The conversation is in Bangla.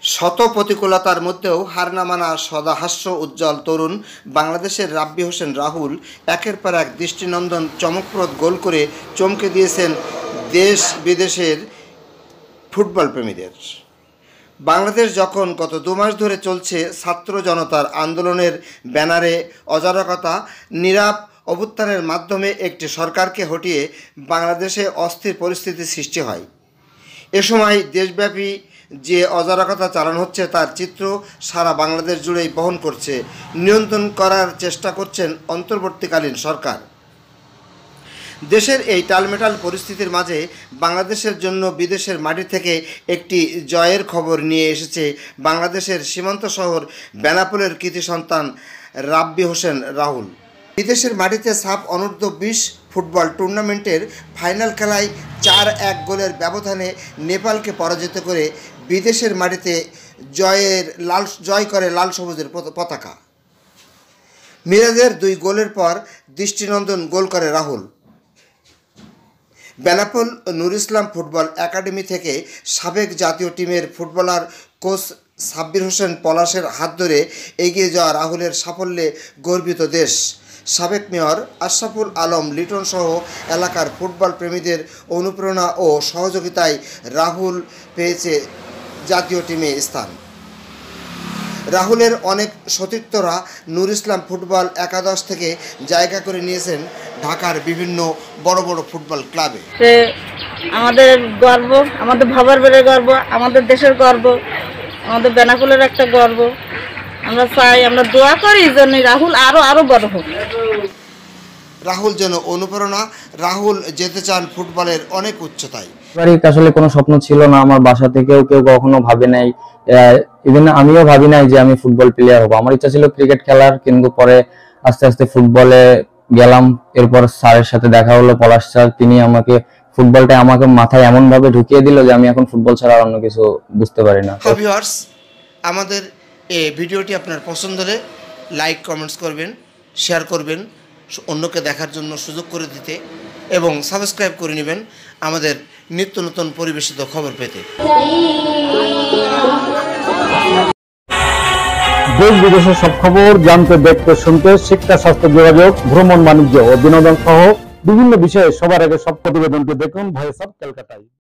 শত প্রতিকূলতার মধ্যেও হার না মানা সদাহাস্য উজ্জ্বল তরুণ বাংলাদেশের রাব্বি হোসেন রাহুল একের পর এক দৃষ্টিনন্দন চমকপ্রদ গোল করে চমকে দিয়েছেন দেশ বিদেশের ফুটবল প্রেমীদের। বাংলাদেশ যখন গত 2 মাস ধরে চলছে ছাত্র জনতার আন্দোলনের ব্যানারে অরাজকতা নীরব অভ্যুত্থানের মাধ্যমে একটি সরকারকে হটিয়ে বাংলাদেশে অস্থির পরিস্থিতি সৃষ্টি হয়। এ সময় দেশব্যাপী যে অরাজকতা চালানো হচ্ছে তার চিত্র সারা বাংলাদেশ জুড়েই বহন করছে। নিয়ন্ত্রণ করার চেষ্টা করছেন অন্তর্বর্তীকালীন সরকার। দেশের এই টালমেটাল পরিস্থিতির মাঝে বাংলাদেশের জন্য বিদেশের মাটি থেকে একটি জয়ের খবর নিয়ে এসেছে বাংলাদেশের সীমান্ত শহর বেনাপোলের কৃতি সন্তান রাব্বি হোসেন রাহুল। বিদেশের মাটিতে সাফ অনূর্ধ্ব-20 ফুটবল টুর্নামেন্টের ফাইনাল খেলায় 4-1 গোলের ব্যবধানে নেপালকে পরাজিত করে বিদেশের মাটিতে জয় করে লাল সবুজের পতাকা। মিরাজের 2 গোলের পর দৃষ্টিনন্দন গোল করে রাহুল। বেনাপোল নুর ইসলাম ফুটবল একাডেমি থেকে সাবেক জাতীয় টিমের ফুটবলার কোচ সাব্বির হোসেন পলাশের হাত ধরে এগিয়ে যাওয়া রাহুলের সাফল্যে গর্বিত দেশ। সাবেক মেয়র আশরাফুল আলম লিটন সহ এলাকার ফুটবল প্রেমীদের অনুপ্রেরণা ও সহযোগিতায় রাহুল পেয়েছে জাতীয় টিমে স্থান। রাহুলের অনেক সতীর্থরা নুর ইসলাম ফুটবল একাদশ থেকে জায়গা করে নিয়েছেন ঢাকার বিভিন্ন বড় বড় ফুটবল ক্লাবে। আমাদের গর্ব, আমাদের ভাবার গর্ব, আমাদের দেশের গর্ব, আমাদের বেনাপোলের একটা গর্ব। আমরা চাই, আমরা দোয়া করি যেন রাহুল আরো বড় হোক। রাহুল যেন অনুপ্রেরণা। রাহুল যেতে চান ফুটবলের অনেক উচ্চতায়। আসলে কোনো স্বপ্ন ছিল না, আমার বাসা থেকেও কেউ কখনো ভাবে নাই, ইভেন আমিও ভাবি নাই যে আমি ফুটবল প্লেয়ার হব। আমার ইচ্ছা ছিল ক্রিকেট খেলার, কিন্তু পরে আস্তে আস্তে ফুটবলে গেলাম। এরপর স্যারের সাথে দেখা হলো, পলাশ স্যার, তিনি আমাকে ফুটবলটা আমাকে মাথায় এমন ভাবে ঢুকিয়ে দিল যে আমি এখন ফুটবল ছাড়া অন্য কিছু বুঝতে পারি না। ভিউয়ার্স, আমাদের এই ভিডিওটি আপনার পছন্দ হলে লাইক কমেন্টস করবেন, শেয়ার করবেন অন্যকে দেখার জন্য সুযোগ করে দিতে, এবং সাবস্ক্রাইব করে নেবেন আমাদের নিত্য নতুন পরিবেশিত খবর পেতে। দেশ বিদেশের সব খবর জানতে, দেখতে, শুনতে, শিক্ষা, স্বাস্থ্য, যোগাযোগ, ভ্রমণ, বাণিজ্য ও বিনোদন সহ বিভিন্ন বিষয়ে সবার আগে সব প্রতিবেদনটি দেখুন ভয়েস অফ কলকাতায়।